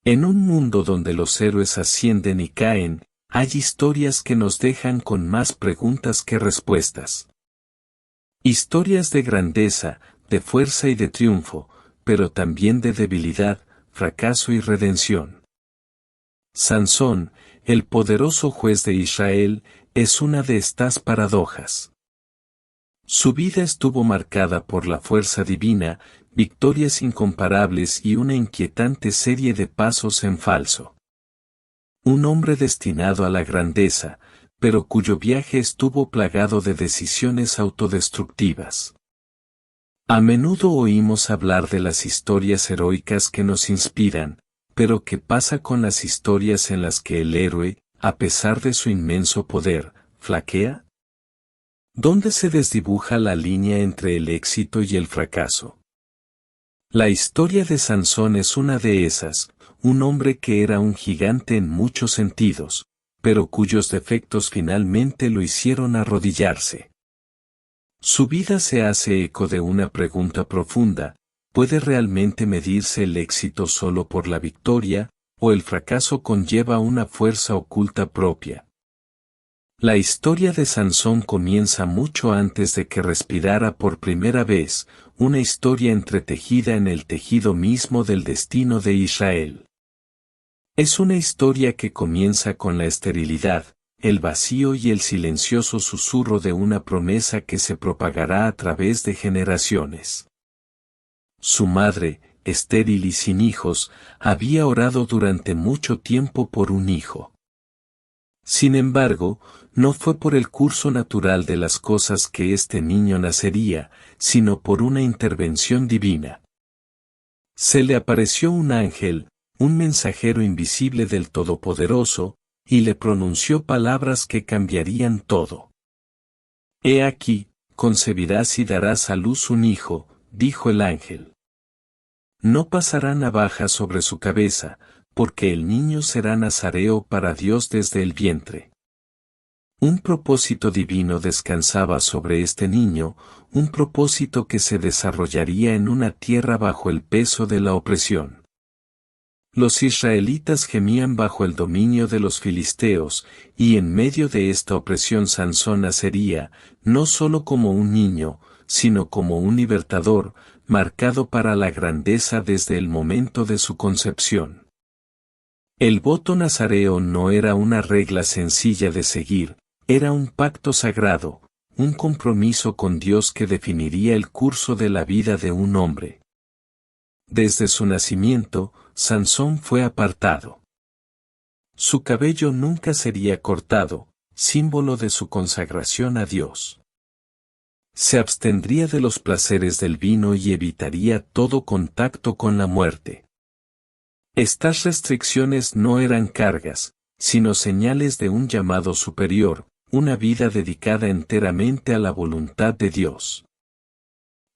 En un mundo donde los héroes ascienden y caen, hay historias que nos dejan con más preguntas que respuestas. Historias de grandeza, de fuerza y de triunfo, pero también de debilidad, fracaso y redención. Sansón, el poderoso juez de Israel, es una de estas paradojas. Su vida estuvo marcada por la fuerza divina, victorias incomparables y una inquietante serie de pasos en falso. Un hombre destinado a la grandeza, pero cuyo viaje estuvo plagado de decisiones autodestructivas. A menudo oímos hablar de las historias heroicas que nos inspiran, pero ¿qué pasa con las historias en las que el héroe, a pesar de su inmenso poder, flaquea? ¿Dónde se desdibuja la línea entre el éxito y el fracaso? La historia de Sansón es una de esas, un hombre que era un gigante en muchos sentidos, pero cuyos defectos finalmente lo hicieron arrodillarse. Su vida se hace eco de una pregunta profunda: ¿puede realmente medirse el éxito solo por la victoria, o el fracaso conlleva una fuerza oculta propia? La historia de Sansón comienza mucho antes de que respirara por primera vez, una historia entretejida en el tejido mismo del destino de Israel. Es una historia que comienza con la esterilidad, el vacío y el silencioso susurro de una promesa que se propagará a través de generaciones. Su madre, estéril y sin hijos, había orado durante mucho tiempo por un hijo. Sin embargo, no fue por el curso natural de las cosas que este niño nacería, sino por una intervención divina. Se le apareció un ángel, un mensajero invisible del Todopoderoso, y le pronunció palabras que cambiarían todo. «He aquí, concebirás y darás a luz un hijo», dijo el ángel. «No pasará navaja sobre su cabeza, porque el niño será nazareo para Dios desde el vientre». Un propósito divino descansaba sobre este niño, un propósito que se desarrollaría en una tierra bajo el peso de la opresión. Los israelitas gemían bajo el dominio de los filisteos, y en medio de esta opresión Sansón nacería, no solo como un niño, sino como un libertador, marcado para la grandeza desde el momento de su concepción. El voto nazareo no era una regla sencilla de seguir, era un pacto sagrado, un compromiso con Dios que definiría el curso de la vida de un hombre. Desde su nacimiento, Sansón fue apartado. Su cabello nunca sería cortado, símbolo de su consagración a Dios. Se abstendría de los placeres del vino y evitaría todo contacto con la muerte. Estas restricciones no eran cargas, sino señales de un llamado superior, una vida dedicada enteramente a la voluntad de Dios.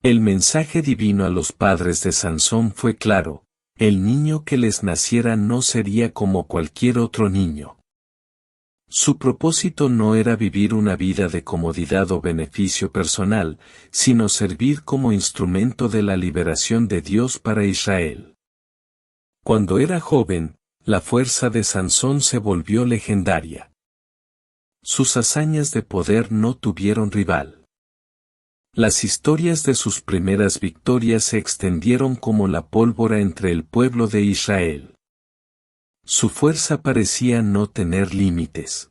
El mensaje divino a los padres de Sansón fue claro: el niño que les naciera no sería como cualquier otro niño. Su propósito no era vivir una vida de comodidad o beneficio personal, sino servir como instrumento de la liberación de Dios para Israel. Cuando era joven, la fuerza de Sansón se volvió legendaria. Sus hazañas de poder no tuvieron rival. Las historias de sus primeras victorias se extendieron como la pólvora entre el pueblo de Israel. Su fuerza parecía no tener límites.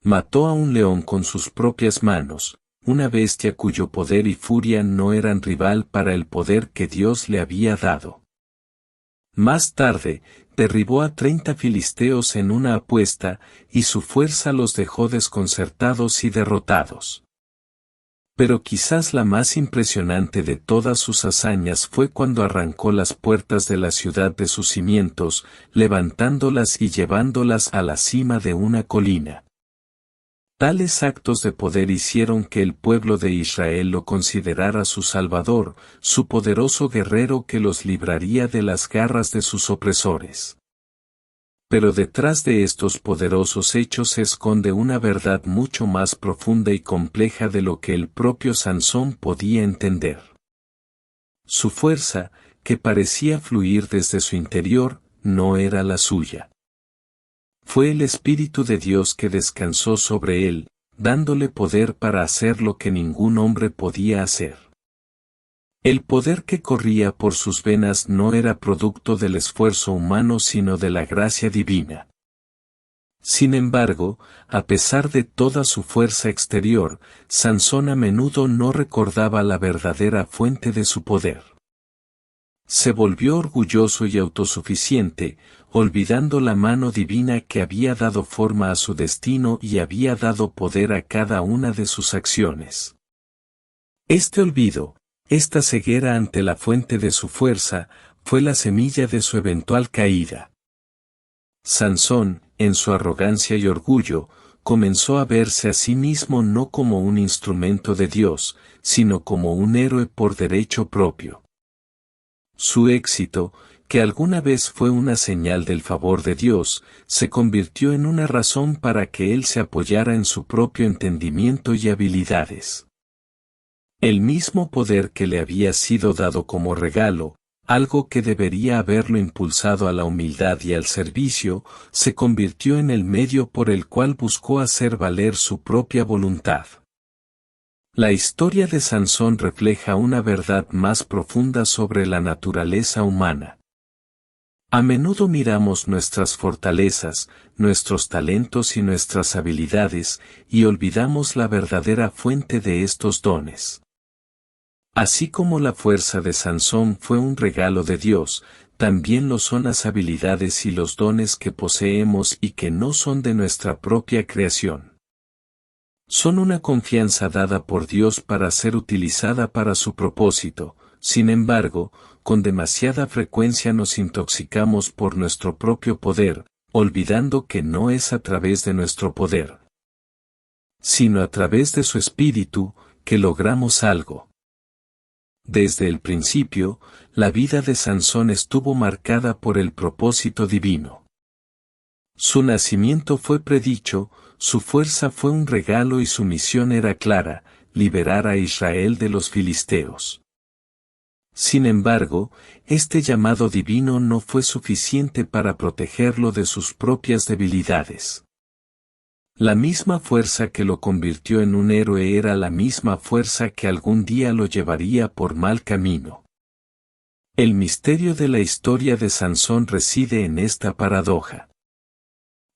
Mató a un león con sus propias manos, una bestia cuyo poder y furia no eran rival para el poder que Dios le había dado. Más tarde, derribó a 30 filisteos en una apuesta, y su fuerza los dejó desconcertados y derrotados. Pero quizás la más impresionante de todas sus hazañas fue cuando arrancó las puertas de la ciudad de sus cimientos, levantándolas y llevándolas a la cima de una colina. Tales actos de poder hicieron que el pueblo de Israel lo considerara su Salvador, su poderoso guerrero que los libraría de las garras de sus opresores. Pero detrás de estos poderosos hechos se esconde una verdad mucho más profunda y compleja de lo que el propio Sansón podía entender. Su fuerza, que parecía fluir desde su interior, no era la suya. Fue el Espíritu de Dios que descansó sobre él, dándole poder para hacer lo que ningún hombre podía hacer. El poder que corría por sus venas no era producto del esfuerzo humano sino de la gracia divina. Sin embargo, a pesar de toda su fuerza exterior, Sansón a menudo no recordaba la verdadera fuente de su poder. Se volvió orgulloso y autosuficiente, olvidando la mano divina que había dado forma a su destino y había dado poder a cada una de sus acciones. Este olvido, esta ceguera ante la fuente de su fuerza, fue la semilla de su eventual caída. Sansón, en su arrogancia y orgullo, comenzó a verse a sí mismo no como un instrumento de Dios, sino como un héroe por derecho propio. Su éxito, que alguna vez fue una señal del favor de Dios, se convirtió en una razón para que él se apoyara en su propio entendimiento y habilidades. El mismo poder que le había sido dado como regalo, algo que debería haberlo impulsado a la humildad y al servicio, se convirtió en el medio por el cual buscó hacer valer su propia voluntad. La historia de Sansón refleja una verdad más profunda sobre la naturaleza humana. A menudo miramos nuestras fortalezas, nuestros talentos y nuestras habilidades, y olvidamos la verdadera fuente de estos dones. Así como la fuerza de Sansón fue un regalo de Dios, también lo son las habilidades y los dones que poseemos y que no son de nuestra propia creación. Son una confianza dada por Dios para ser utilizada para su propósito. Sin embargo, con demasiada frecuencia nos intoxicamos por nuestro propio poder, olvidando que no es a través de nuestro poder, sino a través de su Espíritu, que logramos algo. Desde el principio, la vida de Sansón estuvo marcada por el propósito divino. Su nacimiento fue predicho, su fuerza fue un regalo y su misión era clara, liberar a Israel de los filisteos. Sin embargo, este llamado divino no fue suficiente para protegerlo de sus propias debilidades. La misma fuerza que lo convirtió en un héroe era la misma fuerza que algún día lo llevaría por mal camino. El misterio de la historia de Sansón reside en esta paradoja.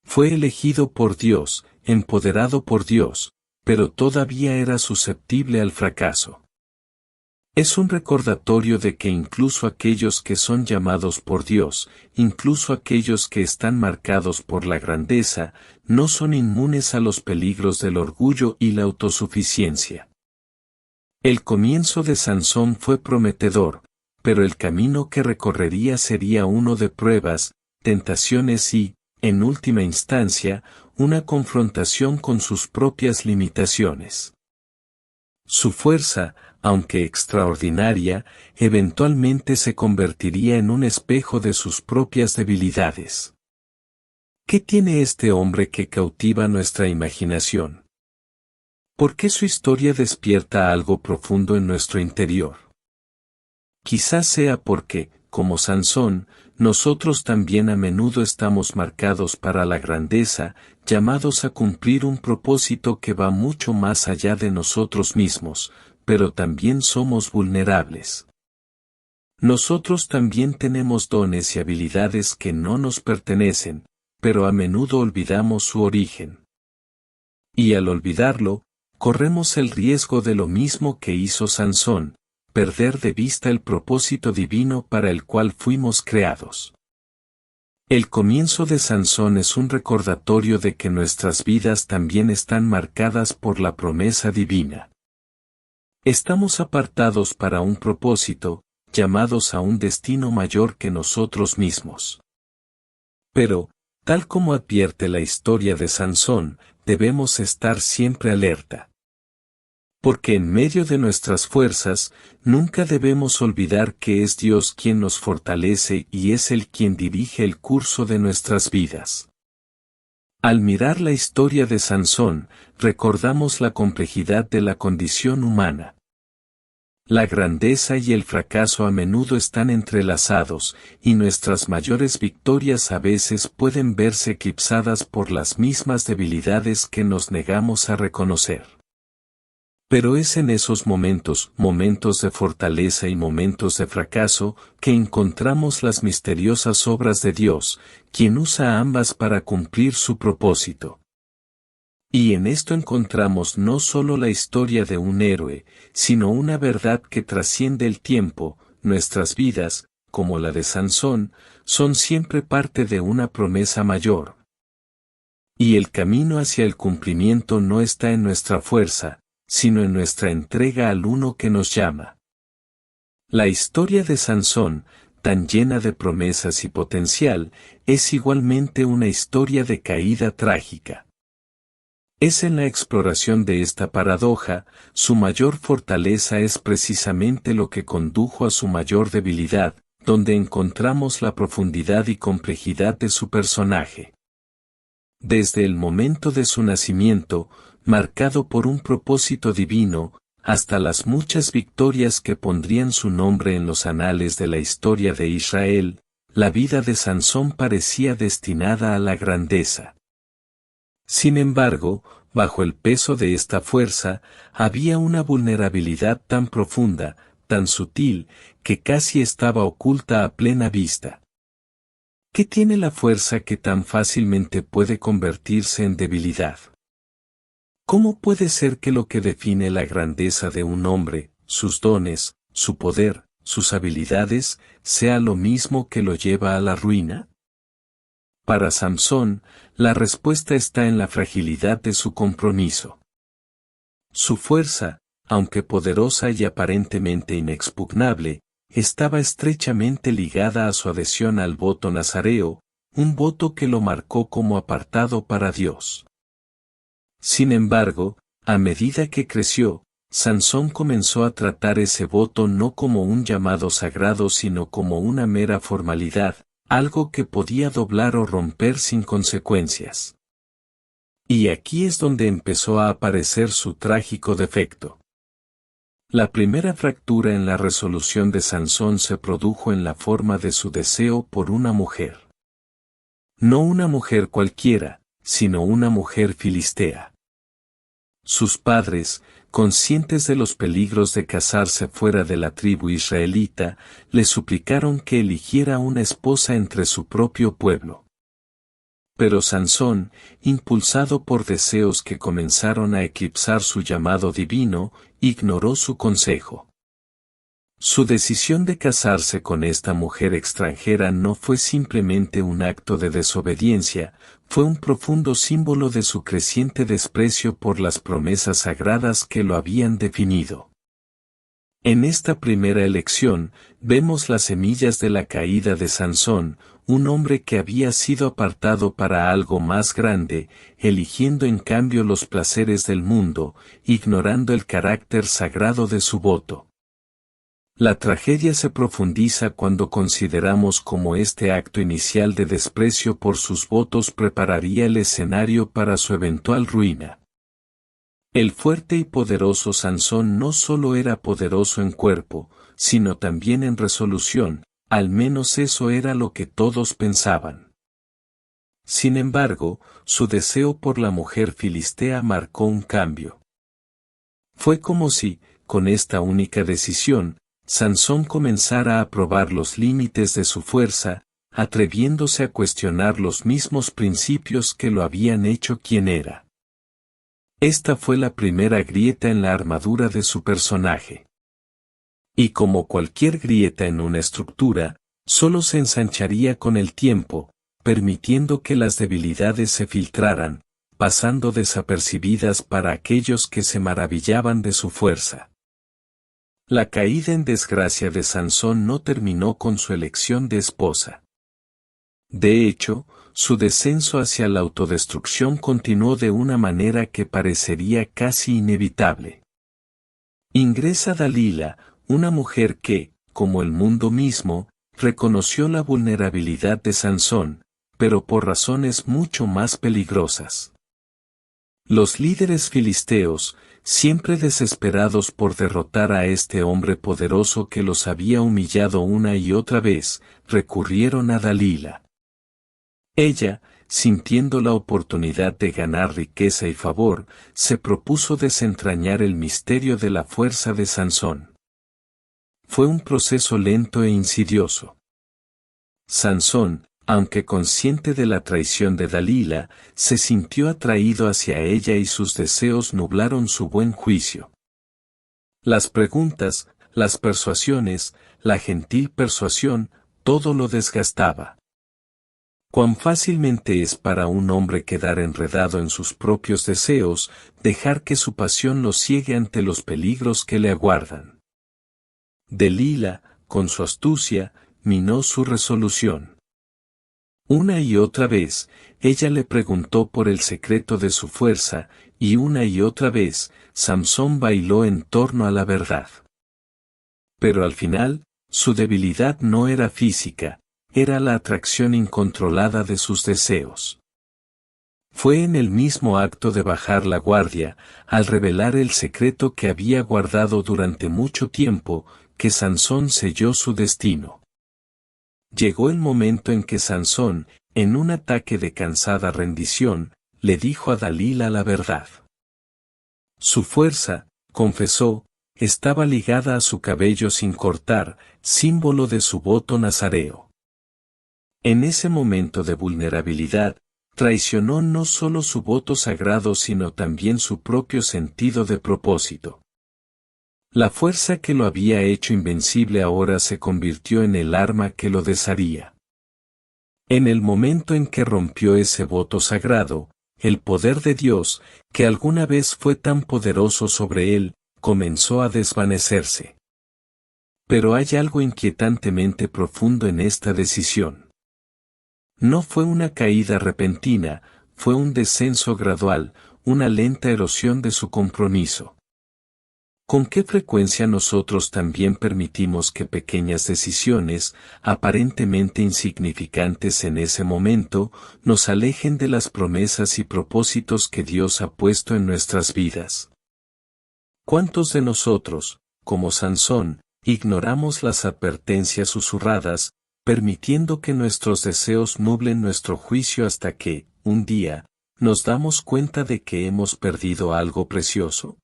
Fue elegido por Dios, empoderado por Dios, pero todavía era susceptible al fracaso. Es un recordatorio de que incluso aquellos que son llamados por Dios, incluso aquellos que están marcados por la grandeza, no son inmunes a los peligros del orgullo y la autosuficiencia. El comienzo de Sansón fue prometedor, pero el camino que recorrería sería uno de pruebas, tentaciones y, en última instancia, una confrontación con sus propias limitaciones. Su fuerza, aunque extraordinaria, eventualmente se convertiría en un espejo de sus propias debilidades. ¿Qué tiene este hombre que cautiva nuestra imaginación? ¿Por qué su historia despierta algo profundo en nuestro interior? Quizás sea porque, como Sansón, nosotros también a menudo estamos marcados para la grandeza, llamados a cumplir un propósito que va mucho más allá de nosotros mismos, pero también somos vulnerables. Nosotros también tenemos dones y habilidades que no nos pertenecen, pero a menudo olvidamos su origen. Y al olvidarlo, corremos el riesgo de lo mismo que hizo Sansón, perder de vista el propósito divino para el cual fuimos creados. El comienzo de Sansón es un recordatorio de que nuestras vidas también están marcadas por la promesa divina. Estamos apartados para un propósito, llamados a un destino mayor que nosotros mismos. Pero, tal como advierte la historia de Sansón, debemos estar siempre alerta. Porque en medio de nuestras fuerzas, nunca debemos olvidar que es Dios quien nos fortalece y es Él quien dirige el curso de nuestras vidas. Al mirar la historia de Sansón, recordamos la complejidad de la condición humana. La grandeza y el fracaso a menudo están entrelazados, y nuestras mayores victorias a veces pueden verse eclipsadas por las mismas debilidades que nos negamos a reconocer. Pero es en esos momentos, momentos de fortaleza y momentos de fracaso, que encontramos las misteriosas obras de Dios, quien usa ambas para cumplir su propósito. Y en esto encontramos no solo la historia de un héroe, sino una verdad que trasciende el tiempo. Nuestras vidas, como la de Sansón, son siempre parte de una promesa mayor. Y el camino hacia el cumplimiento no está en nuestra fuerza, sino en nuestra entrega al uno que nos llama. La historia de Sansón, tan llena de promesas y potencial, es igualmente una historia de caída trágica. Es en la exploración de esta paradoja, su mayor fortaleza es precisamente lo que condujo a su mayor debilidad, donde encontramos la profundidad y complejidad de su personaje. Desde el momento de su nacimiento, marcado por un propósito divino, hasta las muchas victorias que pondrían su nombre en los anales de la historia de Israel, la vida de Sansón parecía destinada a la grandeza. Sin embargo, bajo el peso de esta fuerza, había una vulnerabilidad tan profunda, tan sutil, que casi estaba oculta a plena vista. ¿Qué tiene la fuerza que tan fácilmente puede convertirse en debilidad? ¿Cómo puede ser que lo que define la grandeza de un hombre, sus dones, su poder, sus habilidades, sea lo mismo que lo lleva a la ruina? Para Samsón, la respuesta está en la fragilidad de su compromiso. Su fuerza, aunque poderosa y aparentemente inexpugnable, estaba estrechamente ligada a su adhesión al voto nazareo, un voto que lo marcó como apartado para Dios. Sin embargo, a medida que creció, Sansón comenzó a tratar ese voto no como un llamado sagrado sino como una mera formalidad, algo que podía doblar o romper sin consecuencias. Y aquí es donde empezó a aparecer su trágico defecto. La primera fractura en la resolución de Sansón se produjo en la forma de su deseo por una mujer. No una mujer cualquiera, sino una mujer filistea. Sus padres, conscientes de los peligros de casarse fuera de la tribu israelita, le suplicaron que eligiera una esposa entre su propio pueblo. Pero Sansón, impulsado por deseos que comenzaron a eclipsar su llamado divino, ignoró su consejo. Su decisión de casarse con esta mujer extranjera no fue simplemente un acto de desobediencia, fue un profundo símbolo de su creciente desprecio por las promesas sagradas que lo habían definido. En esta primera elección, vemos las semillas de la caída de Sansón, un hombre que había sido apartado para algo más grande, eligiendo en cambio los placeres del mundo, ignorando el carácter sagrado de su voto. La tragedia se profundiza cuando consideramos cómo este acto inicial de desprecio por sus votos prepararía el escenario para su eventual ruina. El fuerte y poderoso Sansón no solo era poderoso en cuerpo, sino también en resolución, al menos eso era lo que todos pensaban. Sin embargo, su deseo por la mujer filistea marcó un cambio. Fue como si, con esta única decisión, Sansón comenzara a probar los límites de su fuerza, atreviéndose a cuestionar los mismos principios que lo habían hecho quien era. Esta fue la primera grieta en la armadura de su personaje. Y como cualquier grieta en una estructura, solo se ensancharía con el tiempo, permitiendo que las debilidades se filtraran, pasando desapercibidas para aquellos que se maravillaban de su fuerza. La caída en desgracia de Sansón no terminó con su elección de esposa. De hecho, su descenso hacia la autodestrucción continuó de una manera que parecería casi inevitable. Ingresa Dalila, una mujer que, como el mundo mismo, reconoció la vulnerabilidad de Sansón, pero por razones mucho más peligrosas. Los líderes filisteos, siempre desesperados por derrotar a este hombre poderoso que los había humillado una y otra vez, recurrieron a Dalila. Ella, sintiendo la oportunidad de ganar riqueza y favor, se propuso desentrañar el misterio de la fuerza de Sansón. Fue un proceso lento e insidioso. Sansón, aunque consciente de la traición de Dalila, se sintió atraído hacia ella y sus deseos nublaron su buen juicio. Las preguntas, las persuasiones, la gentil persuasión, todo lo desgastaba. Cuán fácilmente es para un hombre quedar enredado en sus propios deseos, dejar que su pasión lo ciegue ante los peligros que le aguardan. Dalila, con su astucia, minó su resolución. Una y otra vez, ella le preguntó por el secreto de su fuerza, y una y otra vez, Sansón bailó en torno a la verdad. Pero al final, su debilidad no era física, era la atracción incontrolada de sus deseos. Fue en el mismo acto de bajar la guardia, al revelar el secreto que había guardado durante mucho tiempo, que Sansón selló su destino. Llegó el momento en que Sansón, en un ataque de cansada rendición, le dijo a Dalila la verdad. Su fuerza, confesó, estaba ligada a su cabello sin cortar, símbolo de su voto nazareo. En ese momento de vulnerabilidad, traicionó no solo su voto sagrado sino también su propio sentido de propósito. La fuerza que lo había hecho invencible ahora se convirtió en el arma que lo desharía. En el momento en que rompió ese voto sagrado, el poder de Dios, que alguna vez fue tan poderoso sobre él, comenzó a desvanecerse. Pero hay algo inquietantemente profundo en esta decisión. No fue una caída repentina, fue un descenso gradual, una lenta erosión de su compromiso. ¿Con qué frecuencia nosotros también permitimos que pequeñas decisiones, aparentemente insignificantes en ese momento, nos alejen de las promesas y propósitos que Dios ha puesto en nuestras vidas? ¿Cuántos de nosotros, como Sansón, ignoramos las advertencias susurradas, permitiendo que nuestros deseos nublen nuestro juicio hasta que, un día, nos damos cuenta de que hemos perdido algo precioso?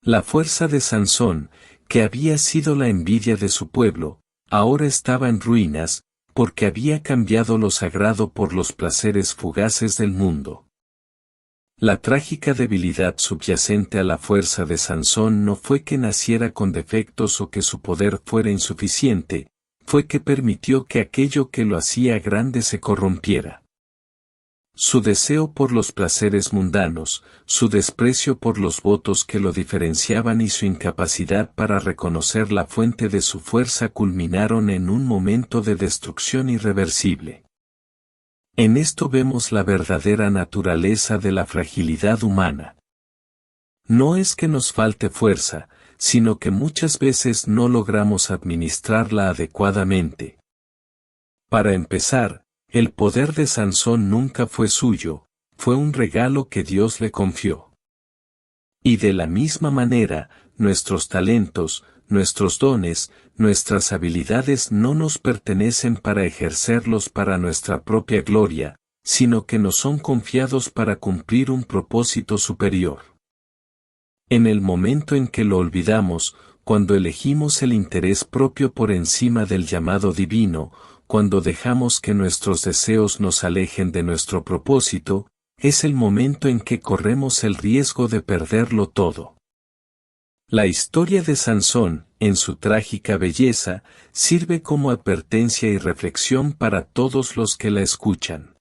La fuerza de Sansón, que había sido la envidia de su pueblo, ahora estaba en ruinas, porque había cambiado lo sagrado por los placeres fugaces del mundo. La trágica debilidad subyacente a la fuerza de Sansón no fue que naciera con defectos o que su poder fuera insuficiente, fue que permitió que aquello que lo hacía grande se corrompiera. Su deseo por los placeres mundanos, su desprecio por los votos que lo diferenciaban y su incapacidad para reconocer la fuente de su fuerza culminaron en un momento de destrucción irreversible. En esto vemos la verdadera naturaleza de la fragilidad humana. No es que nos falte fuerza, sino que muchas veces no logramos administrarla adecuadamente. Para empezar, el poder de Sansón nunca fue suyo, fue un regalo que Dios le confió. Y de la misma manera, nuestros talentos, nuestros dones, nuestras habilidades no nos pertenecen para ejercerlos para nuestra propia gloria, sino que nos son confiados para cumplir un propósito superior. En el momento en que lo olvidamos, cuando elegimos el interés propio por encima del llamado divino, cuando dejamos que nuestros deseos nos alejen de nuestro propósito, es el momento en que corremos el riesgo de perderlo todo. La historia de Sansón, en su trágica belleza, sirve como advertencia y reflexión para todos los que la escuchan.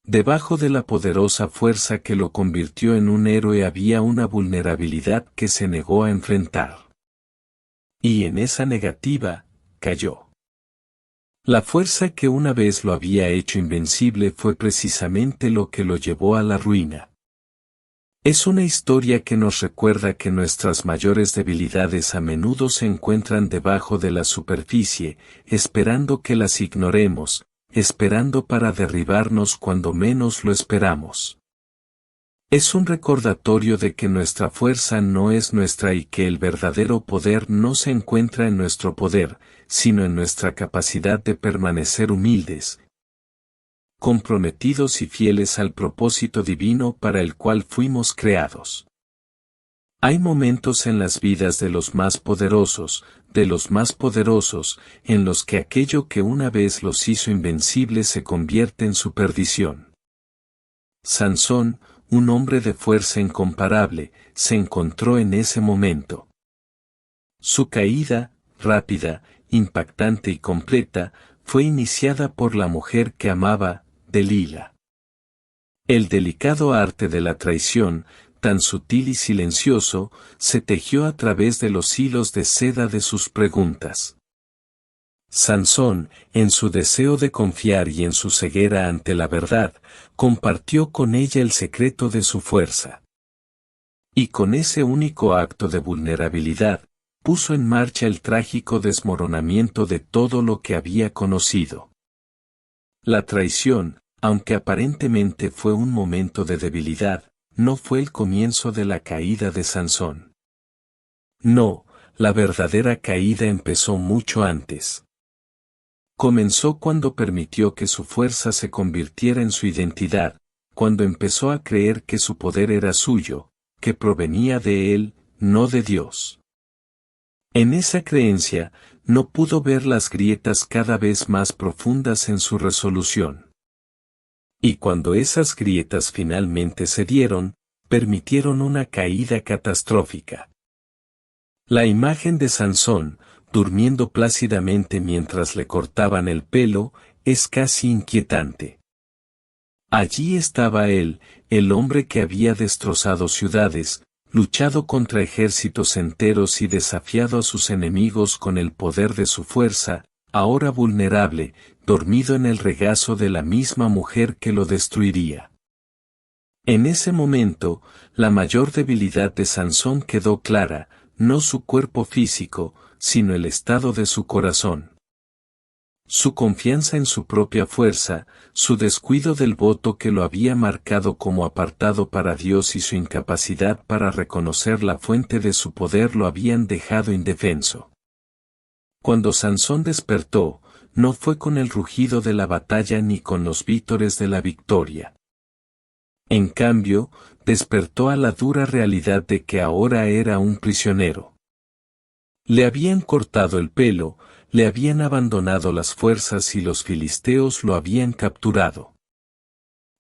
Debajo de la poderosa fuerza que lo convirtió en un héroe había una vulnerabilidad que se negó a enfrentar. Y en esa negativa, cayó. La fuerza que una vez lo había hecho invencible fue precisamente lo que lo llevó a la ruina. Es una historia que nos recuerda que nuestras mayores debilidades a menudo se encuentran debajo de la superficie, esperando que las ignoremos, esperando para derribarnos cuando menos lo esperamos. Es un recordatorio de que nuestra fuerza no es nuestra y que el verdadero poder no se encuentra en nuestro poder, sino en nuestra capacidad de permanecer humildes, comprometidos y fieles al propósito divino para el cual fuimos creados. Hay momentos en las vidas de los más poderosos, en los que aquello que una vez los hizo invencibles se convierte en su perdición. Sansón, un hombre de fuerza incomparable, se encontró en ese momento. Su caída, rápida, impactante y completa, fue iniciada por la mujer que amaba, Delila. El delicado arte de la traición, tan sutil y silencioso, se tejió a través de los hilos de seda de sus preguntas. Sansón, en su deseo de confiar y en su ceguera ante la verdad, compartió con ella el secreto de su fuerza. Y con ese único acto de vulnerabilidad, puso en marcha el trágico desmoronamiento de todo lo que había conocido. La traición, aunque aparentemente fue un momento de debilidad, no fue el comienzo de la caída de Sansón. No, la verdadera caída empezó mucho antes. Comenzó cuando permitió que su fuerza se convirtiera en su identidad, cuando empezó a creer que su poder era suyo, que provenía de él, no de Dios. En esa creencia, no pudo ver las grietas cada vez más profundas en su resolución. Y cuando esas grietas finalmente cedieron, permitieron una caída catastrófica. La imagen de Sansón, durmiendo plácidamente mientras le cortaban el pelo, es casi inquietante. Allí estaba él, el hombre que había destrozado ciudades, luchado contra ejércitos enteros y desafiado a sus enemigos con el poder de su fuerza, ahora vulnerable, dormido en el regazo de la misma mujer que lo destruiría. En ese momento, la mayor debilidad de Sansón quedó clara, no su cuerpo físico, sino el estado de su corazón. Su confianza en su propia fuerza, su descuido del voto que lo había marcado como apartado para Dios y su incapacidad para reconocer la fuente de su poder lo habían dejado indefenso. Cuando Sansón despertó, no fue con el rugido de la batalla ni con los vítores de la victoria. En cambio, despertó a la dura realidad de que ahora era un prisionero. Le habían cortado el pelo, le habían abandonado las fuerzas y los filisteos lo habían capturado.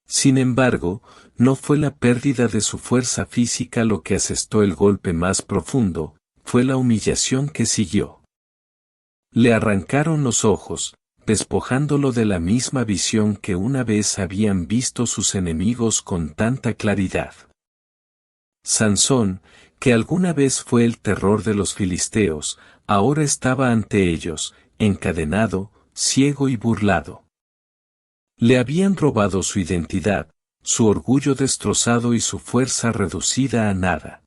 Sin embargo, no fue la pérdida de su fuerza física lo que asestó el golpe más profundo, fue la humillación que siguió. Le arrancaron los ojos, despojándolo de la misma visión que una vez habían visto sus enemigos con tanta claridad. Sansón, que alguna vez fue el terror de los filisteos, ahora estaba ante ellos, encadenado, ciego y burlado. Le habían robado su identidad, su orgullo destrozado y su fuerza reducida a nada.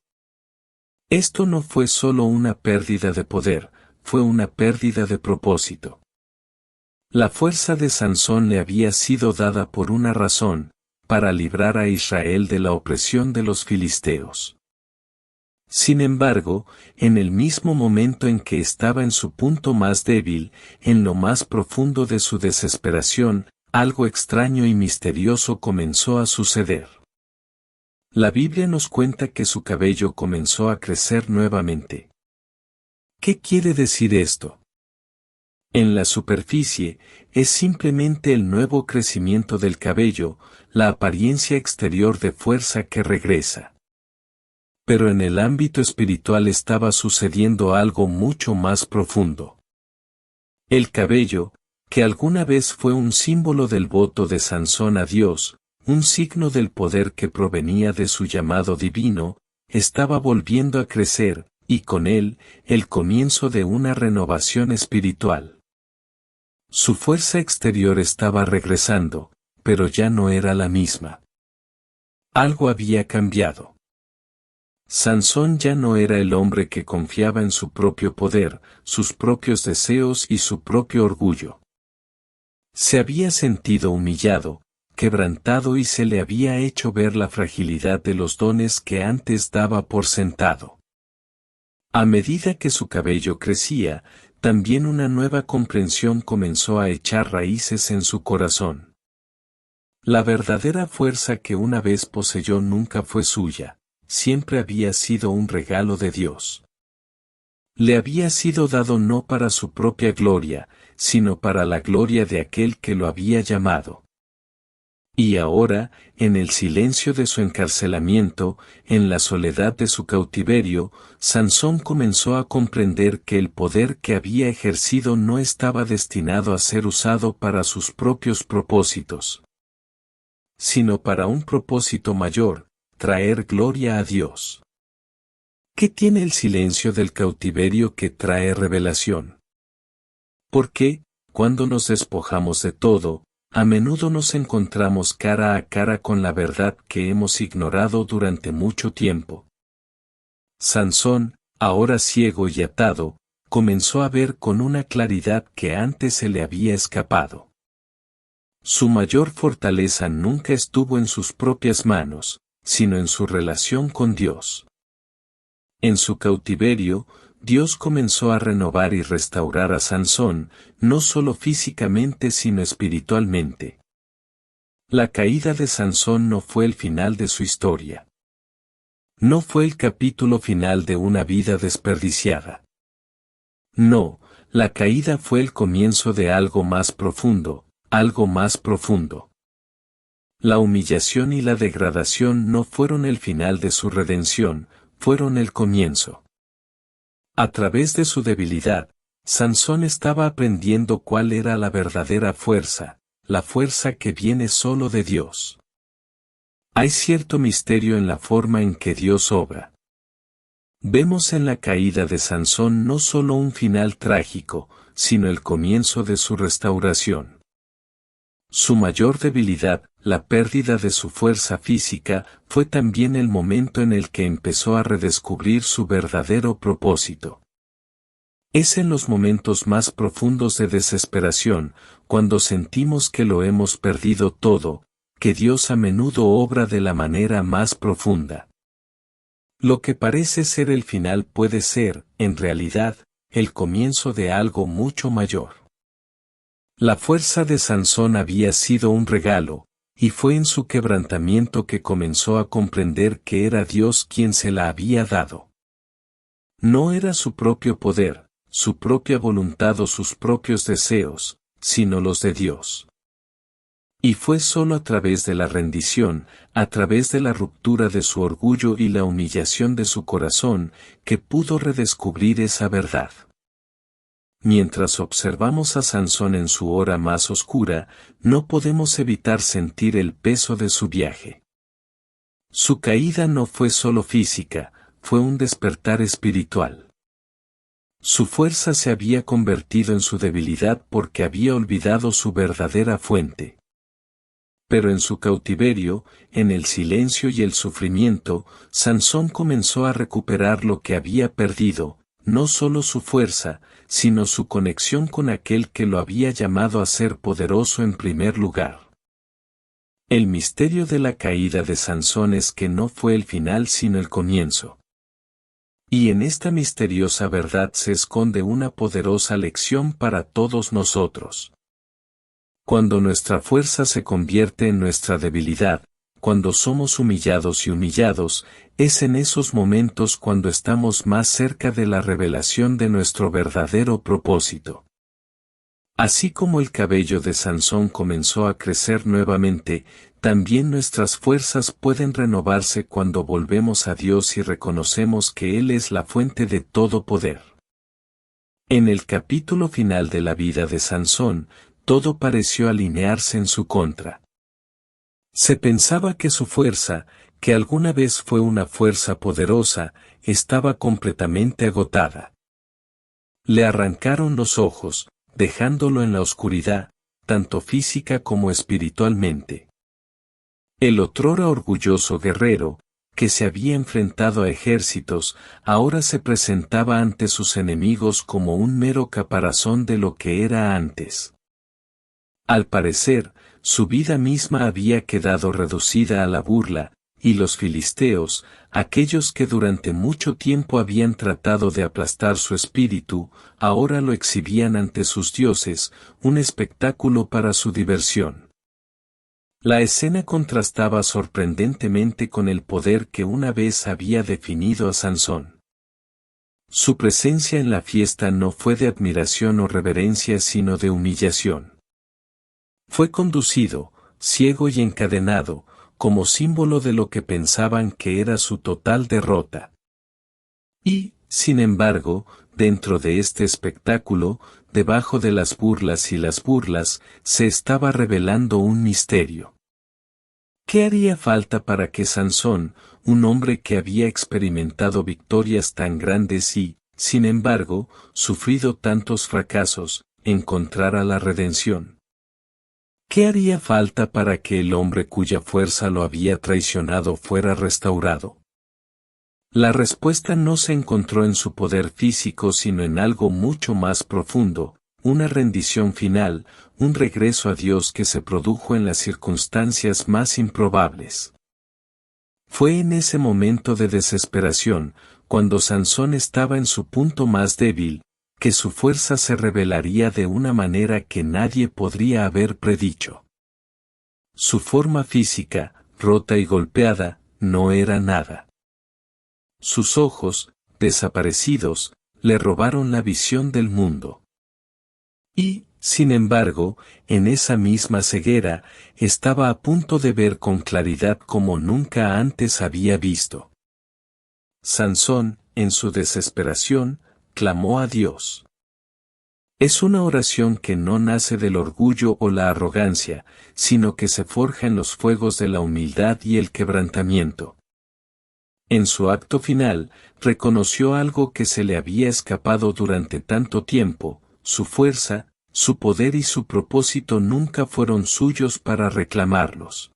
Esto no fue solo una pérdida de poder, fue una pérdida de propósito. La fuerza de Sansón le había sido dada por una razón, para librar a Israel de la opresión de los filisteos. Sin embargo, en el mismo momento en que estaba en su punto más débil, en lo más profundo de su desesperación, algo extraño y misterioso comenzó a suceder. La Biblia nos cuenta que su cabello comenzó a crecer nuevamente. ¿Qué quiere decir esto? En la superficie, es simplemente el nuevo crecimiento del cabello, la apariencia exterior de fuerza que regresa. Pero en el ámbito espiritual estaba sucediendo algo mucho más profundo. El cabello, que alguna vez fue un símbolo del voto de Sansón a Dios, un signo del poder que provenía de su llamado divino, estaba volviendo a crecer, y con él, el comienzo de una renovación espiritual. Su fuerza exterior estaba regresando, pero ya no era la misma. Algo había cambiado. Sansón ya no era el hombre que confiaba en su propio poder, sus propios deseos y su propio orgullo. Se había sentido humillado, quebrantado y se le había hecho ver la fragilidad de los dones que antes daba por sentado. A medida que su cabello crecía, también una nueva comprensión comenzó a echar raíces en su corazón. La verdadera fuerza que una vez poseyó nunca fue suya, siempre había sido un regalo de Dios. Le había sido dado no para su propia gloria, sino para la gloria de aquel que lo había llamado. Y ahora, en el silencio de su encarcelamiento, en la soledad de su cautiverio, Sansón comenzó a comprender que el poder que había ejercido no estaba destinado a ser usado para sus propios propósitos, sino para un propósito mayor, traer gloria a Dios. ¿Qué tiene el silencio del cautiverio que trae revelación? Porque, cuando nos despojamos de todo, a menudo nos encontramos cara a cara con la verdad que hemos ignorado durante mucho tiempo. Sansón, ahora ciego y atado, comenzó a ver con una claridad que antes se le había escapado. Su mayor fortaleza nunca estuvo en sus propias manos, sino en su relación con Dios. En su cautiverio, Dios comenzó a renovar y restaurar a Sansón, no solo físicamente sino espiritualmente. La caída de Sansón no fue el final de su historia. No fue el capítulo final de una vida desperdiciada. No, la caída fue el comienzo de algo más profundo, algo más profundo. La humillación y la degradación no fueron el final de su redención, fueron el comienzo. A través de su debilidad, Sansón estaba aprendiendo cuál era la verdadera fuerza, la fuerza que viene solo de Dios. Hay cierto misterio en la forma en que Dios obra. Vemos en la caída de Sansón no solo un final trágico, sino el comienzo de su restauración. Su mayor debilidad, la pérdida de su fuerza física, fue también el momento en el que empezó a redescubrir su verdadero propósito. Es en los momentos más profundos de desesperación, cuando sentimos que lo hemos perdido todo, que Dios a menudo obra de la manera más profunda. Lo que parece ser el final puede ser, en realidad, el comienzo de algo mucho mayor. La fuerza de Sansón había sido un regalo, y fue en su quebrantamiento que comenzó a comprender que era Dios quien se la había dado. No era su propio poder, su propia voluntad o sus propios deseos, sino los de Dios. Y fue solo a través de la rendición, a través de la ruptura de su orgullo y la humillación de su corazón, que pudo redescubrir esa verdad. Mientras observamos a Sansón en su hora más oscura, no podemos evitar sentir el peso de su viaje. Su caída no fue solo física, fue un despertar espiritual. Su fuerza se había convertido en su debilidad porque había olvidado su verdadera fuente. Pero en su cautiverio, en el silencio y el sufrimiento, Sansón comenzó a recuperar lo que había perdido, no solo su fuerza, sino su conexión con aquel que lo había llamado a ser poderoso en primer lugar. El misterio de la caída de Sansón es que no fue el final sino el comienzo. Y en esta misteriosa verdad se esconde una poderosa lección para todos nosotros. Cuando nuestra fuerza se convierte en nuestra debilidad, cuando somos humillados y humillados, es en esos momentos cuando estamos más cerca de la revelación de nuestro verdadero propósito. Así como el cabello de Sansón comenzó a crecer nuevamente, también nuestras fuerzas pueden renovarse cuando volvemos a Dios y reconocemos que Él es la fuente de todo poder. En el capítulo final de la vida de Sansón, todo pareció alinearse en su contra. Se pensaba que su fuerza, que alguna vez fue una fuerza poderosa, estaba completamente agotada. Le arrancaron los ojos, dejándolo en la oscuridad, tanto física como espiritualmente. El otrora orgulloso guerrero, que se había enfrentado a ejércitos, ahora se presentaba ante sus enemigos como un mero caparazón de lo que era antes. Al parecer, su vida misma había quedado reducida a la burla, y los filisteos, aquellos que durante mucho tiempo habían tratado de aplastar su espíritu, ahora lo exhibían ante sus dioses, un espectáculo para su diversión. La escena contrastaba sorprendentemente con el poder que una vez había definido a Sansón. Su presencia en la fiesta no fue de admiración o reverencia sino de humillación. Fue conducido, ciego y encadenado, como símbolo de lo que pensaban que era su total derrota. Y, sin embargo, dentro de este espectáculo, debajo de las burlas y las burlas, se estaba revelando un misterio. ¿Qué haría falta para que Sansón, un hombre que había experimentado victorias tan grandes y, sin embargo, sufrido tantos fracasos, encontrara la redención? ¿Qué haría falta para que el hombre cuya fuerza lo había traicionado fuera restaurado? La respuesta no se encontró en su poder físico sino en algo mucho más profundo, una rendición final, un regreso a Dios que se produjo en las circunstancias más improbables. Fue en ese momento de desesperación, cuando Sansón estaba en su punto más débil, que su fuerza se revelaría de una manera que nadie podría haber predicho. Su forma física, rota y golpeada, no era nada. Sus ojos, desaparecidos, le robaron la visión del mundo. Y, sin embargo, en esa misma ceguera, estaba a punto de ver con claridad como nunca antes había visto. Sansón, en su desesperación, clamó a Dios. Es una oración que no nace del orgullo o la arrogancia, sino que se forja en los fuegos de la humildad y el quebrantamiento. En su acto final, reconoció algo que se le había escapado durante tanto tiempo: su fuerza, su poder y su propósito nunca fueron suyos para reclamarlos.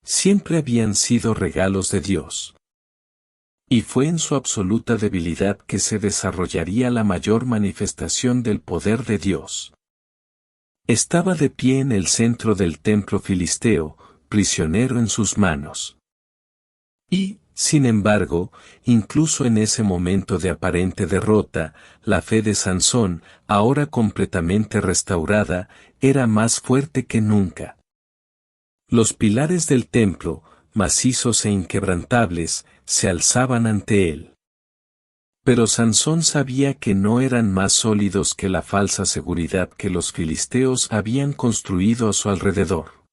Siempre habían sido regalos de Dios. Y fue en su absoluta debilidad que se desarrollaría la mayor manifestación del poder de Dios. Estaba de pie en el centro del templo filisteo, prisionero en sus manos. Y, sin embargo, incluso en ese momento de aparente derrota, la fe de Sansón, ahora completamente restaurada, era más fuerte que nunca. Los pilares del templo, macizos e inquebrantables, se alzaban ante él. Pero Sansón sabía que no eran más sólidos que la falsa seguridad que los filisteos habían construido a su alrededor.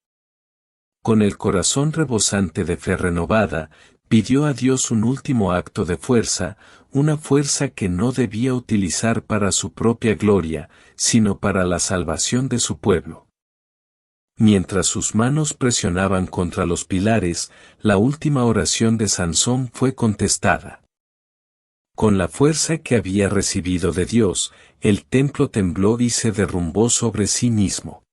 Con el corazón rebosante de fe renovada, pidió a Dios un último acto de fuerza, una fuerza que no debía utilizar para su propia gloria, sino para la salvación de su pueblo. Mientras sus manos presionaban contra los pilares, la última oración de Sansón fue contestada. Con la fuerza que había recibido de Dios, el templo tembló y se derrumbó sobre sí mismo.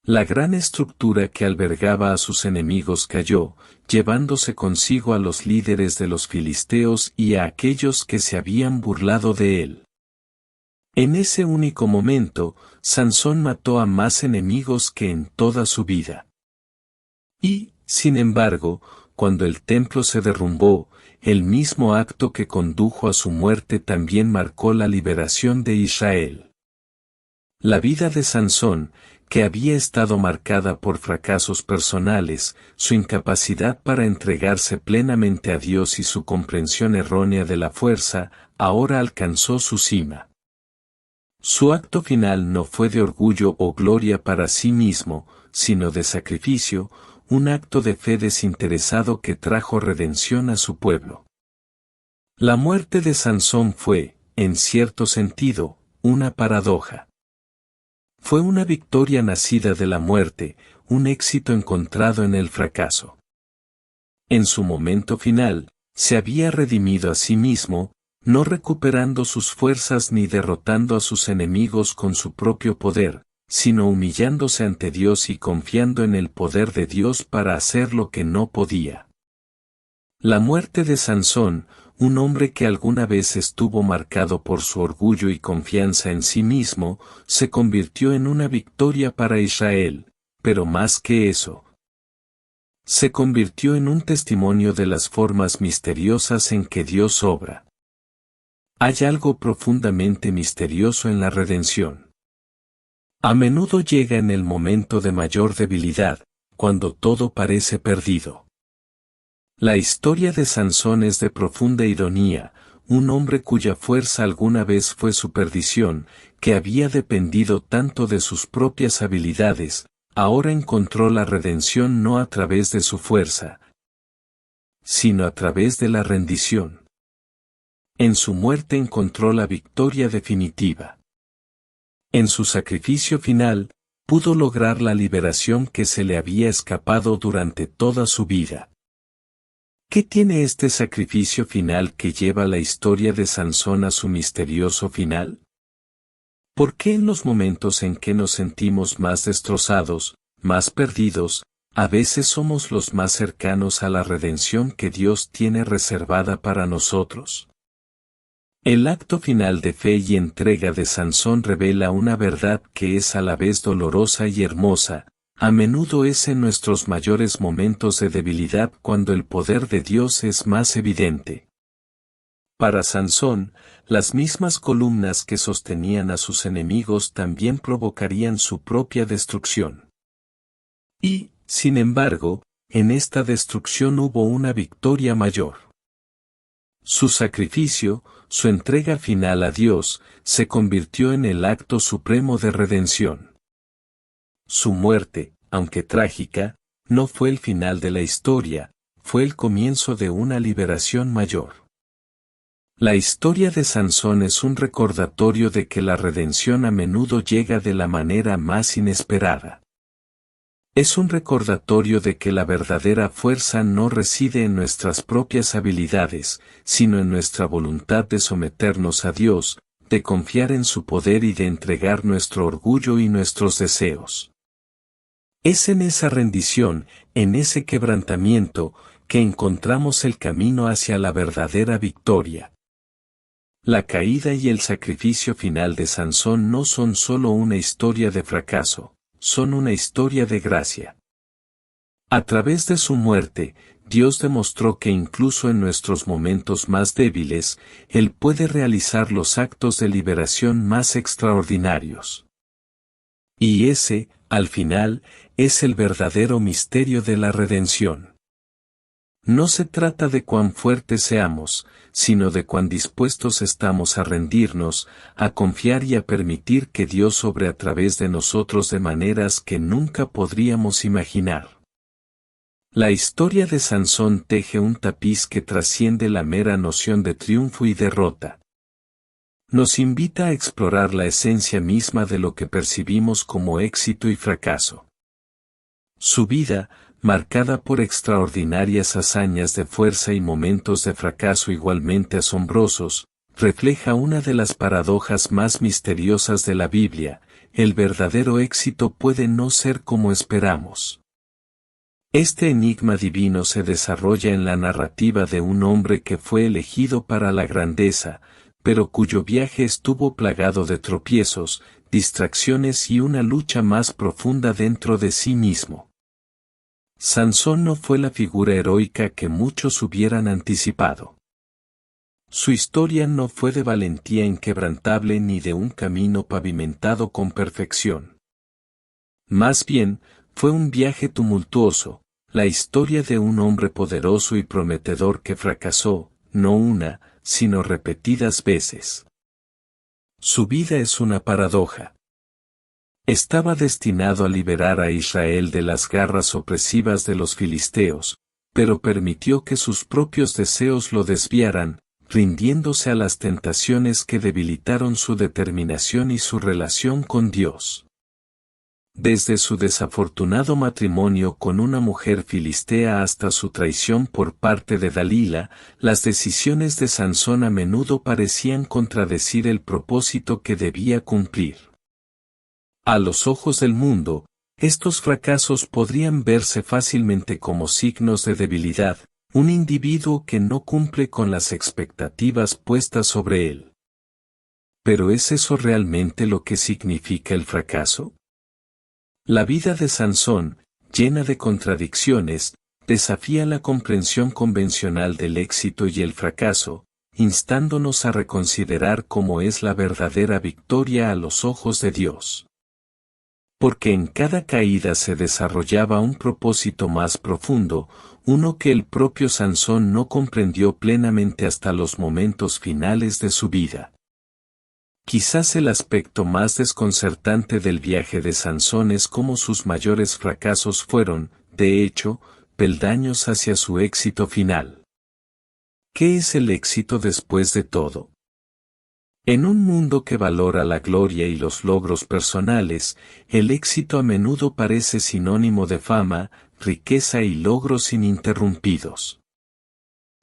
La gran estructura que albergaba a sus enemigos cayó, llevándose consigo a los líderes de los filisteos y a aquellos que se habían burlado de él. En ese único momento, Sansón mató a más enemigos que en toda su vida. Y, sin embargo, cuando el templo se derrumbó, el mismo acto que condujo a su muerte también marcó la liberación de Israel. La vida de Sansón, que había estado marcada por fracasos personales, su incapacidad para entregarse plenamente a Dios y su comprensión errónea de la fuerza, ahora alcanzó su cima. Su acto final no fue de orgullo o gloria para sí mismo, sino de sacrificio, un acto de fe desinteresado que trajo redención a su pueblo. La muerte de Sansón fue, en cierto sentido, una paradoja. Fue una victoria nacida de la muerte, un éxito encontrado en el fracaso. En su momento final, se había redimido a sí mismo, no recuperando sus fuerzas ni derrotando a sus enemigos con su propio poder, sino humillándose ante Dios y confiando en el poder de Dios para hacer lo que no podía. La muerte de Sansón, un hombre que alguna vez estuvo marcado por su orgullo y confianza en sí mismo, se convirtió en una victoria para Israel, pero más que eso, se convirtió en un testimonio de las formas misteriosas en que Dios obra. Hay algo profundamente misterioso en la redención. A menudo llega en el momento de mayor debilidad, cuando todo parece perdido. La historia de Sansón es de profunda ironía, un hombre cuya fuerza alguna vez fue su perdición, que había dependido tanto de sus propias habilidades, ahora encontró la redención no a través de su fuerza, sino a través de la rendición. En su muerte encontró la victoria definitiva. En su sacrificio final, pudo lograr la liberación que se le había escapado durante toda su vida. ¿Qué tiene este sacrificio final que lleva la historia de Sansón a su misterioso final? ¿Por qué en los momentos en que nos sentimos más destrozados, más perdidos, a veces somos los más cercanos a la redención que Dios tiene reservada para nosotros? El acto final de fe y entrega de Sansón revela una verdad que es a la vez dolorosa y hermosa. A menudo es en nuestros mayores momentos de debilidad cuando el poder de Dios es más evidente. Para Sansón, las mismas columnas que sostenían a sus enemigos también provocarían su propia destrucción. Y, sin embargo, en esta destrucción hubo una victoria mayor. Su sacrificio, su entrega final a Dios, se convirtió en el acto supremo de redención. Su muerte, aunque trágica, no fue el final de la historia, fue el comienzo de una liberación mayor. La historia de Sansón es un recordatorio de que la redención a menudo llega de la manera más inesperada. Es un recordatorio de que la verdadera fuerza no reside en nuestras propias habilidades, sino en nuestra voluntad de someternos a Dios, de confiar en su poder y de entregar nuestro orgullo y nuestros deseos. Es en esa rendición, en ese quebrantamiento, que encontramos el camino hacia la verdadera victoria. La caída y el sacrificio final de Sansón no son solo una historia de fracaso, son una historia de gracia. A través de su muerte, Dios demostró que incluso en nuestros momentos más débiles, Él puede realizar los actos de liberación más extraordinarios. Y ese, al final, es el verdadero misterio de la redención. No se trata de cuán fuertes seamos, sino de cuán dispuestos estamos a rendirnos, a confiar y a permitir que Dios obre a través de nosotros de maneras que nunca podríamos imaginar. La historia de Sansón teje un tapiz que trasciende la mera noción de triunfo y derrota. Nos invita a explorar la esencia misma de lo que percibimos como éxito y fracaso. Su vida, marcada por extraordinarias hazañas de fuerza y momentos de fracaso igualmente asombrosos, refleja una de las paradojas más misteriosas de la Biblia: el verdadero éxito puede no ser como esperamos. Este enigma divino se desarrolla en la narrativa de un hombre que fue elegido para la grandeza, pero cuyo viaje estuvo plagado de tropiezos, distracciones y una lucha más profunda dentro de sí mismo. Sansón no fue la figura heroica que muchos hubieran anticipado. Su historia no fue de valentía inquebrantable ni de un camino pavimentado con perfección. Más bien, fue un viaje tumultuoso, la historia de un hombre poderoso y prometedor que fracasó, no una, sino repetidas veces. Su vida es una paradoja. Estaba destinado a liberar a Israel de las garras opresivas de los filisteos, pero permitió que sus propios deseos lo desviaran, rindiéndose a las tentaciones que debilitaron su determinación y su relación con Dios. Desde su desafortunado matrimonio con una mujer filistea hasta su traición por parte de Dalila, las decisiones de Sansón a menudo parecían contradecir el propósito que debía cumplir. A los ojos del mundo, estos fracasos podrían verse fácilmente como signos de debilidad, un individuo que no cumple con las expectativas puestas sobre él. ¿Pero es eso realmente lo que significa el fracaso? La vida de Sansón, llena de contradicciones, desafía la comprensión convencional del éxito y el fracaso, instándonos a reconsiderar cómo es la verdadera victoria a los ojos de Dios. Porque en cada caída se desarrollaba un propósito más profundo, uno que el propio Sansón no comprendió plenamente hasta los momentos finales de su vida. Quizás el aspecto más desconcertante del viaje de Sansón es cómo sus mayores fracasos fueron, de hecho, peldaños hacia su éxito final. ¿Qué es el éxito después de todo? En un mundo que valora la gloria y los logros personales, el éxito a menudo parece sinónimo de fama, riqueza y logros ininterrumpidos.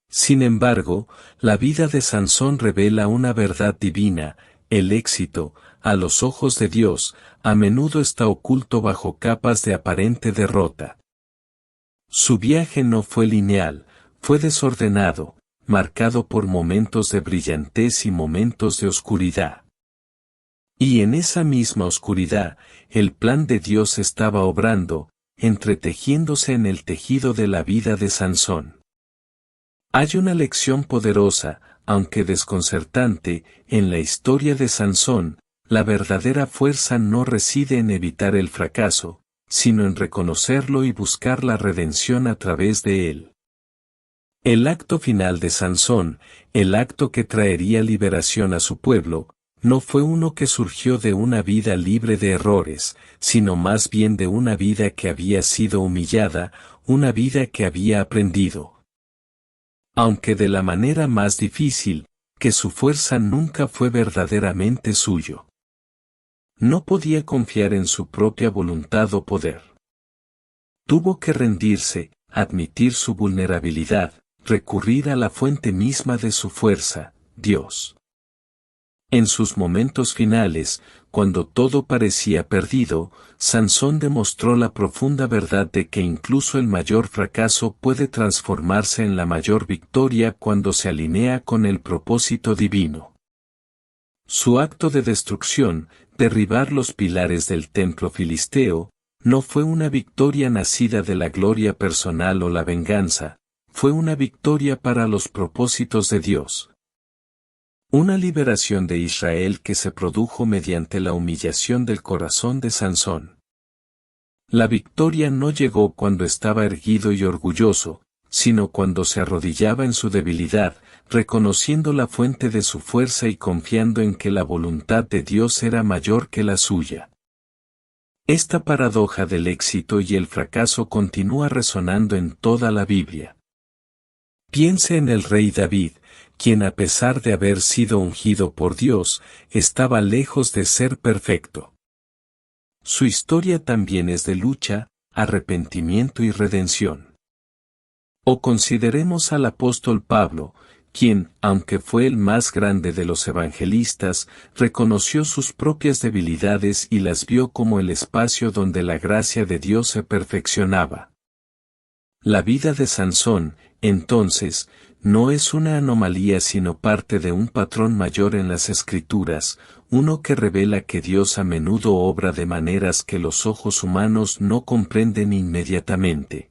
Sin embargo, la vida de Sansón revela una verdad divina: el éxito, a los ojos de Dios, a menudo está oculto bajo capas de aparente derrota. Su viaje no fue lineal, fue desordenado, marcado por momentos de brillantez y momentos de oscuridad. Y en esa misma oscuridad, el plan de Dios estaba obrando, entretejiéndose en el tejido de la vida de Sansón. Hay una lección poderosa, aunque desconcertante, en la historia de Sansón. La verdadera fuerza no reside en evitar el fracaso, sino en reconocerlo y buscar la redención a través de él. El acto final de Sansón, el acto que traería liberación a su pueblo, no fue uno que surgió de una vida libre de errores, sino más bien de una vida que había sido humillada, una vida que había aprendido, aunque de la manera más difícil, que su fuerza nunca fue verdaderamente suyo. No podía confiar en su propia voluntad o poder. Tuvo que rendirse, admitir su vulnerabilidad, recurrir a la fuente misma de su fuerza, Dios. En sus momentos finales, cuando todo parecía perdido, Sansón demostró la profunda verdad de que incluso el mayor fracaso puede transformarse en la mayor victoria cuando se alinea con el propósito divino. Su acto de destrucción, derribar los pilares del templo filisteo, no fue una victoria nacida de la gloria personal o la venganza, fue una victoria para los propósitos de Dios. Una liberación de Israel que se produjo mediante la humillación del corazón de Sansón. La victoria no llegó cuando estaba erguido y orgulloso, sino cuando se arrodillaba en su debilidad, reconociendo la fuente de su fuerza y confiando en que la voluntad de Dios era mayor que la suya. Esta paradoja del éxito y el fracaso continúa resonando en toda la Biblia. Piense en el rey David, quien a pesar de haber sido ungido por Dios, estaba lejos de ser perfecto. Su historia también es de lucha, arrepentimiento y redención. O consideremos al apóstol Pablo, quien, aunque fue el más grande de los evangelistas, reconoció sus propias debilidades y las vio como el espacio donde la gracia de Dios se perfeccionaba. La vida de Sansón, entonces, no es una anomalía sino parte de un patrón mayor en las Escrituras, uno que revela que Dios a menudo obra de maneras que los ojos humanos no comprenden inmediatamente.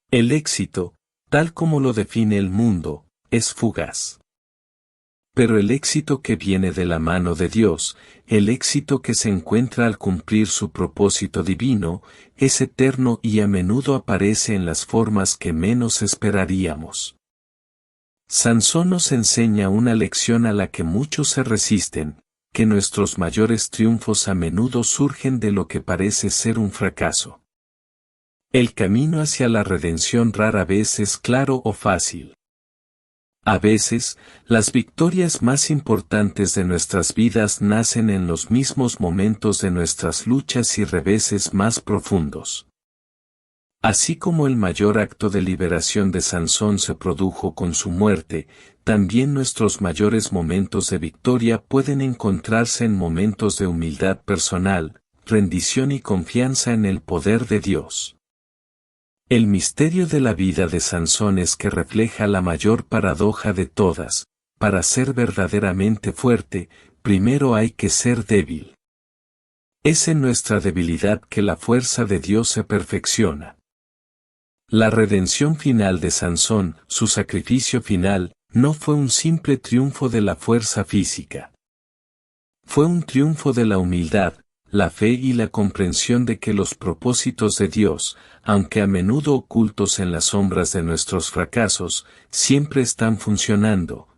El éxito, tal como lo define el mundo, es fugaz. Pero el éxito que viene de la mano de Dios, el éxito que se encuentra al cumplir su propósito divino, es eterno y a menudo aparece en las formas que menos esperaríamos. Sansón nos enseña una lección a la que muchos se resisten, que nuestros mayores triunfos a menudo surgen de lo que parece ser un fracaso. El camino hacia la redención rara vez es claro o fácil. A veces, las victorias más importantes de nuestras vidas nacen en los mismos momentos de nuestras luchas y reveses más profundos. Así como el mayor acto de liberación de Sansón se produjo con su muerte, también nuestros mayores momentos de victoria pueden encontrarse en momentos de humildad personal, rendición y confianza en el poder de Dios. El misterio de la vida de Sansón es que refleja la mayor paradoja de todas: para ser verdaderamente fuerte, primero hay que ser débil. Es en nuestra debilidad que la fuerza de Dios se perfecciona. La redención final de Sansón, su sacrificio final, no fue un simple triunfo de la fuerza física. Fue un triunfo de la humildad, la fe y la comprensión de que los propósitos de Dios, aunque a menudo ocultos en las sombras de nuestros fracasos, siempre están funcionando,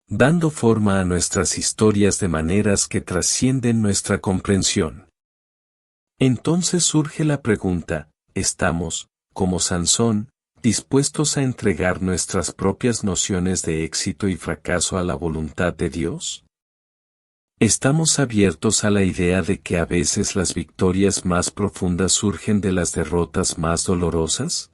dando forma a nuestras historias de maneras que trascienden nuestra comprensión. Entonces surge la pregunta, ¿estamos, como Sansón, dispuestos a entregar nuestras propias nociones de éxito y fracaso a la voluntad de Dios? ¿Estamos abiertos a la idea de que a veces las victorias más profundas surgen de las derrotas más dolorosas?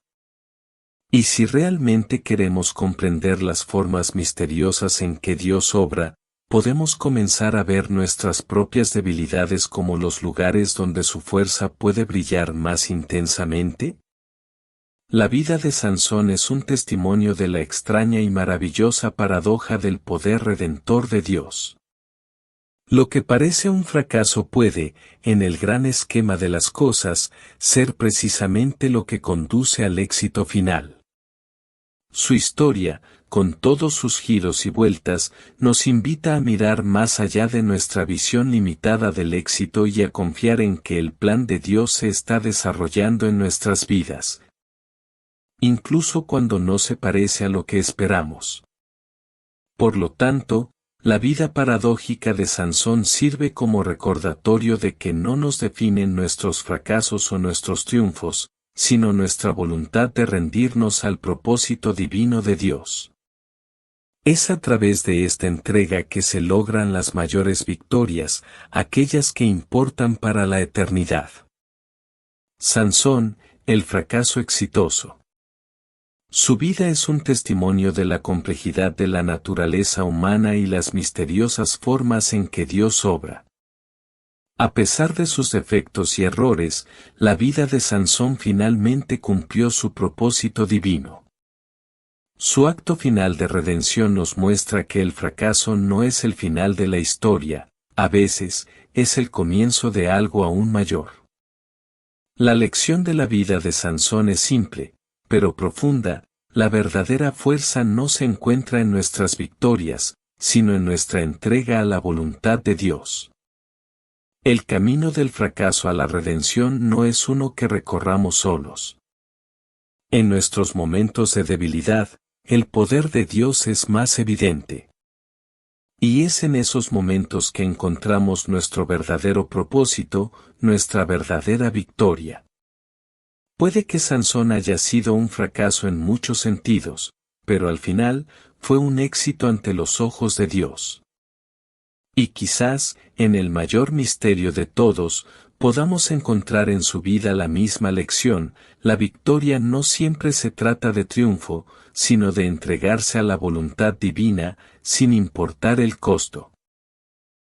Y si realmente queremos comprender las formas misteriosas en que Dios obra, ¿podemos comenzar a ver nuestras propias debilidades como los lugares donde su fuerza puede brillar más intensamente? La vida de Sansón es un testimonio de la extraña y maravillosa paradoja del poder redentor de Dios. Lo que parece un fracaso puede, en el gran esquema de las cosas, ser precisamente lo que conduce al éxito final. Su historia, con todos sus giros y vueltas, nos invita a mirar más allá de nuestra visión limitada del éxito y a confiar en que el plan de Dios se está desarrollando en nuestras vidas, incluso cuando no se parece a lo que esperamos. Por lo tanto, la vida paradójica de Sansón sirve como recordatorio de que no nos definen nuestros fracasos o nuestros triunfos, sino nuestra voluntad de rendirnos al propósito divino de Dios. Es a través de esta entrega que se logran las mayores victorias, aquellas que importan para la eternidad. Sansón, el fracaso exitoso. Su vida es un testimonio de la complejidad de la naturaleza humana y las misteriosas formas en que Dios obra. A pesar de sus defectos y errores, la vida de Sansón finalmente cumplió su propósito divino. Su acto final de redención nos muestra que el fracaso no es el final de la historia, a veces, es el comienzo de algo aún mayor. La lección de la vida de Sansón es simple, pero profunda. La verdadera fuerza no se encuentra en nuestras victorias, sino en nuestra entrega a la voluntad de Dios. El camino del fracaso a la redención no es uno que recorramos solos. En nuestros momentos de debilidad, el poder de Dios es más evidente. Y es en esos momentos que encontramos nuestro verdadero propósito, nuestra verdadera victoria. Puede que Sansón haya sido un fracaso en muchos sentidos, pero al final, fue un éxito ante los ojos de Dios. Y quizás, en el mayor misterio de todos, podamos encontrar en su vida la misma lección: la victoria no siempre se trata de triunfo, sino de entregarse a la voluntad divina, sin importar el costo.